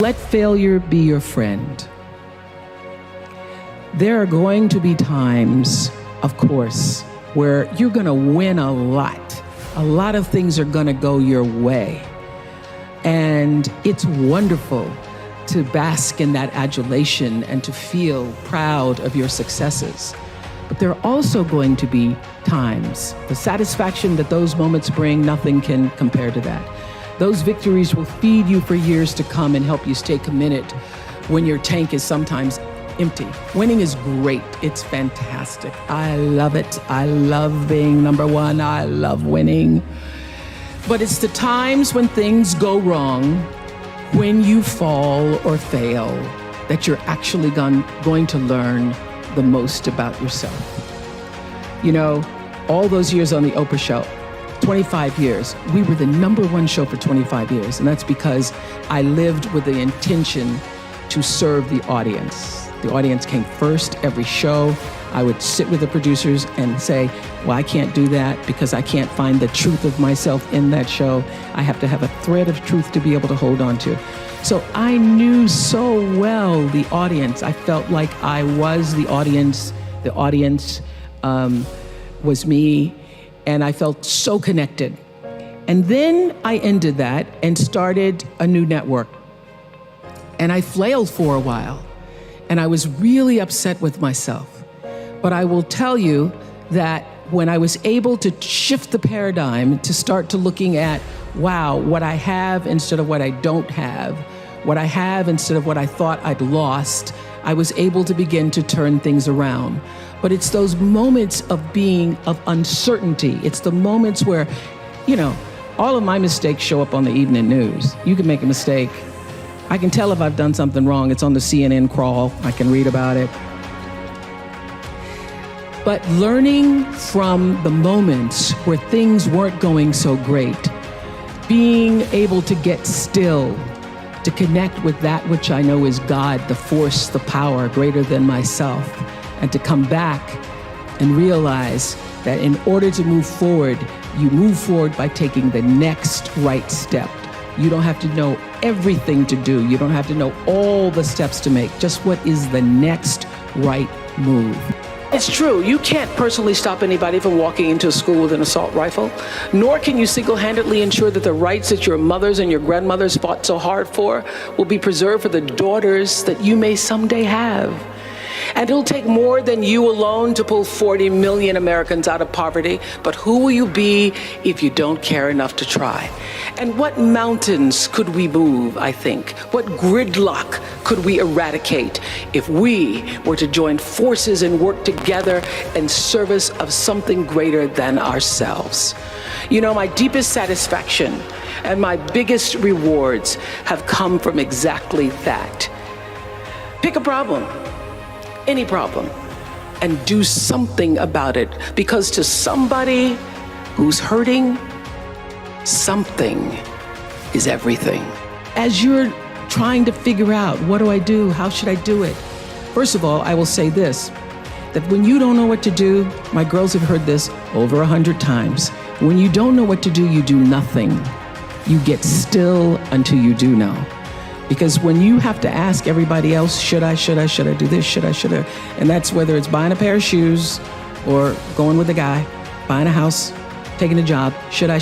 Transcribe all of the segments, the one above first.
Let failure be your friend. There are going to be times, of course, where you're going to win a lot. A lot of things are going to go your way. And it's wonderful to bask in that adulation and to feel proud of your successes. But there are also going to be times, the satisfaction that those moments bring, nothing can compare to that. Those victories will feed you for years to come and help you stay committed when your tank is sometimes empty. Winning is great. It's fantastic. I love it. I love being number one. I love winning. But it's the times when things go wrong, when you fall or fail, that you're actually going to learn the most about yourself. You know, all those years on the Oprah show, 25 years, we were the #1 show for 25 years. And that's because I lived with the intention to serve the audience. The audience came first every show. I would sit with the producers and say, well, I can't do that because I can't find the truth of myself in that show. I have to have a thread of truth to be able to hold on to. So I knew so well the audience. I felt like I was the audience. The audience was me. And I felt so connected. And then I ended that and started a new network. And I flailed for a while. And I was really upset with myself. But I will tell you that when I was able to shift the paradigm to start to looking at, wow, what I have instead of what I don't have, what I have instead of what I thought I'd lost, I was able to begin to turn things around. But it's those moments of uncertainty. It's the moments where, you know, all of my mistakes show up on the evening news. You can make a mistake. I can tell if I've done something wrong. It's on the CNN crawl. I can read about it. But learning from the moments where things weren't going so great, being able to get still, to connect with that which I know is God, the force, the power greater than myself, and to come back and realize that in order to move forward, you move forward by taking the next right step. You don't have to know everything to do. You don't have to know all the steps to make. Just what is the next right move. It's true, you can't personally stop anybody from walking into a school with an assault rifle, nor can you single-handedly ensure that the rights that your mothers and your grandmothers fought so hard for will be preserved for the daughters that you may someday have. And it'll take more than you alone to pull 40 million Americans out of poverty. But who will you be if you don't care enough to try? And what mountains could we move, I think? What gridlock could we eradicate if we were to join forces and work together in service of something greater than ourselves? You know, my deepest satisfaction and my biggest rewards have come from exactly that. Pick a problem. Any problem, and do something about it, because to somebody who's hurting, something is everything. As you're trying to figure out, what do I do? How should I do it? First of all, I will say this, that when you don't know what to do, my girls have heard this over 100 times. When you don't know what to do, you do nothing. You get still until you do know. Because when you have to ask everybody else, should I do this, should I? And that's whether it's buying a pair of shoes or going with a guy, buying a house, taking a job, should I?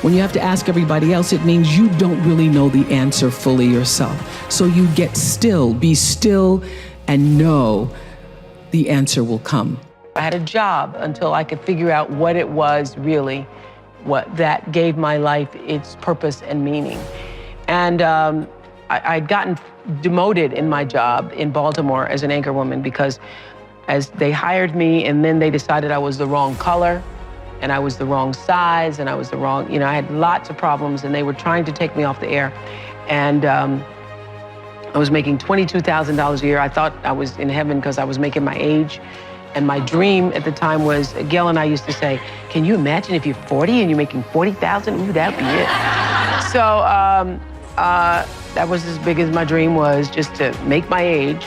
When you have to ask everybody else, it means you don't really know the answer fully yourself. So you get still, be still, and know the answer will come. I had a job until I could figure out what it was really, what that gave my life its purpose and meaning. And I'd gotten demoted in my job in Baltimore as an anchor woman because as they hired me and then they decided I was the wrong color and I was the wrong size and I was the wrong, you know, I had lots of problems and they were trying to take me off the air. And I was making $22,000 a year. I thought I was in heaven because I was making my age. And my dream at the time was, Gail and I used to say, can you imagine if you're 40 and you're making 40,000? Ooh, that'd be it. So that was as big as my dream was, just to make my age.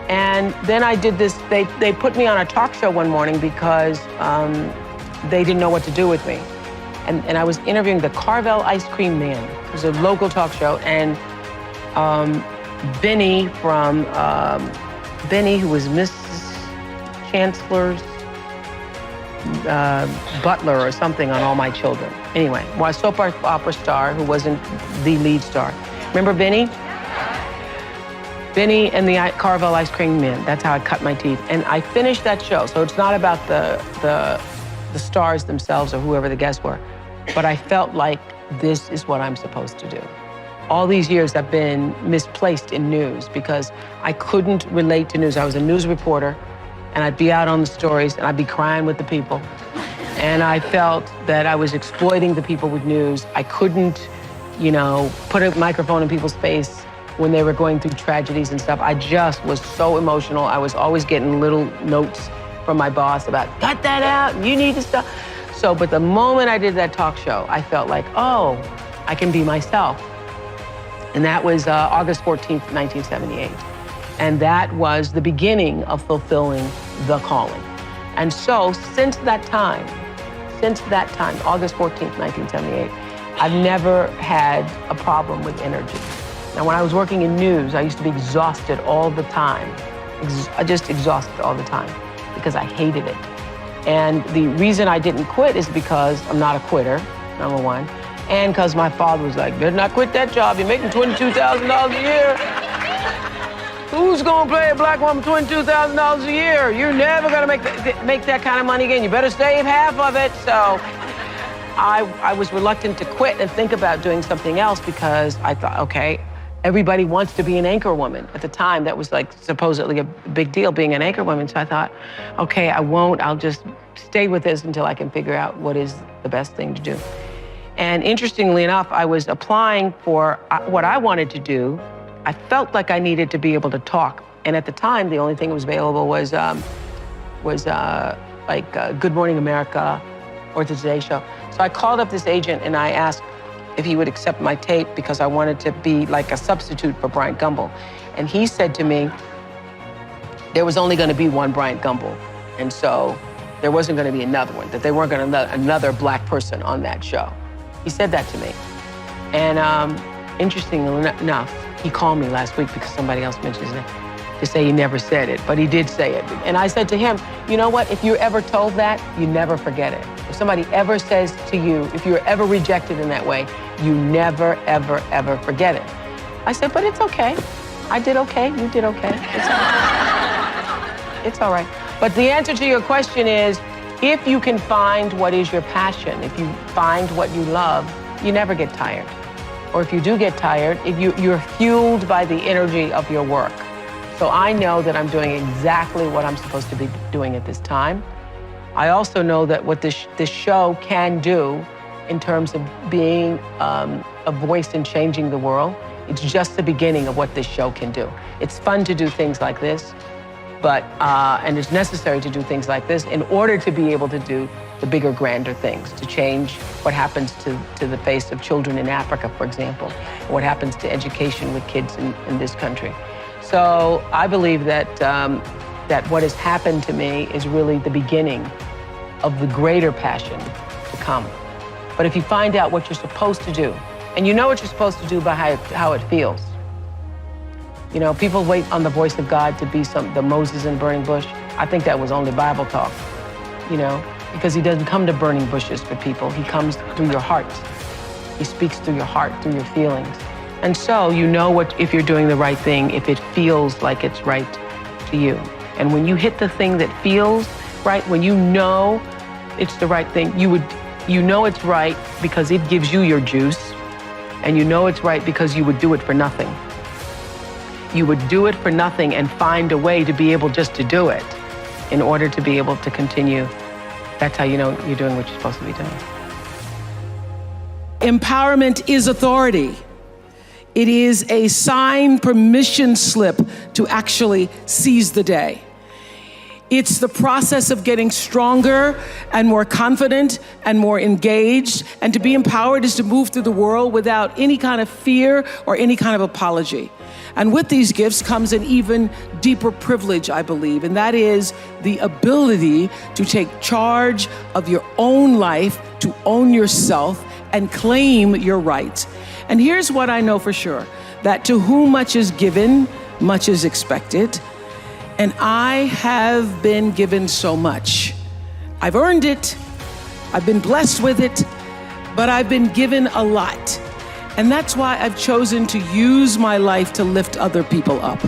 And then I did this, they put me on a talk show one morning because they didn't know what to do with me. And I was interviewing the Carvel Ice Cream Man. It was a local talk show, and Benny from, Benny, who was Mrs. Chancellor's butler or something on All My Children. Anyway, well, a soap opera star who wasn't the lead star. Remember Benny? Benny and the Carvel Ice Cream Man. That's how I cut my teeth. And I finished that show. So it's not about the stars themselves or whoever the guests were, but I felt like this is what I'm supposed to do. All these years I've been misplaced in news because I couldn't relate to news. I was a news reporter, and I'd be out on the stories, and I'd be crying with the people. And I felt that I was exploiting the people with news. I couldn't, put a microphone in people's face when they were going through tragedies and stuff. I just was so emotional. I was always getting little notes from my boss about, cut that out, you need to stop. So, but the moment I did that talk show, I felt like, oh, I can be myself. And that was August 14th, 1978. And that was the beginning of fulfilling the calling. And so since that time, August 14th, 1978, I've never had a problem with energy. Now, when I was working in news, I used to be exhausted all the time. Just exhausted all the time because I hated it. And the reason I didn't quit is because I'm not a quitter, number one, and because my father was like, better not quit that job. You're making $22,000 a year. Who's gonna pay a black woman $22,000 a year? You're never gonna make that kind of money again. You better save half of it. So I was reluctant to quit and think about doing something else because I thought, okay, everybody wants to be an anchor woman. At the time, that was like supposedly a big deal, being an anchor woman. So I thought, okay, I'll just stay with this until I can figure out what is the best thing to do. And interestingly enough, I was applying for what I wanted to do. I felt like I needed to be able to talk. And at the time, the only thing that was available was Good Morning America or the Today Show. So I called up this agent and I asked if he would accept my tape because I wanted to be like a substitute for Bryant Gumbel. And he said to me, there was only gonna be one Bryant Gumbel. And so there wasn't gonna be another one, that they weren't gonna another black person on that show. He said that to me. And interestingly enough, he called me last week because somebody else mentioned his name to say he never said it, but he did say it. And I said to him, you know what? If you're ever told that, you never forget it. If somebody ever says to you, if you're ever rejected in that way, you never, ever, ever forget it. I said, but it's okay. I did okay, you did okay. It's all right. It's all right. But the answer to your question is, if you can find what is your passion, if you find what you love, you never get tired. Or if you do get tired, you're fueled by the energy of your work. So I know that I'm doing exactly what I'm supposed to be doing at this time. I also know that what this show can do in terms of being a voice in changing the world, it's just the beginning of what this show can do. It's fun to do things like this, but and it's necessary to do things like this in order to be able to do the bigger, grander things, to change what happens to the face of children in Africa, for example, and what happens to education with kids in this country. So I believe that that what has happened to me is really the beginning of the greater passion to come. But if you find out what you're supposed to do, and you know what you're supposed to do by how it feels. You know, people wait on the voice of God to be the Moses in burning bush. I think that was only Bible talk, you know, because he doesn't come to burning bushes for people. He comes through your heart. He speaks through your heart, through your feelings. And so you know if you're doing the right thing, if it feels like it's right to you. And when you hit the thing that feels right, when you know it's the right thing, you know it's right because it gives you your juice, and you know it's right because you would do it for nothing. You would do it for nothing and find a way to be able just to do it in order to be able to continue. That's how you know you're doing what you're supposed to be doing. Empowerment is authority. It is a signed permission slip to actually seize the day. It's the process of getting stronger and more confident and more engaged. And to be empowered is to move through the world without any kind of fear or any kind of apology. And with these gifts comes an even deeper privilege, I believe, and that is the ability to take charge of your own life, to own yourself, and claim your rights. And here's what I know for sure. that to whom much is given, much is expected. And I have been given so much. I've earned it, I've been blessed with it, but I've been given a lot. And that's why I've chosen to use my life to lift other people up.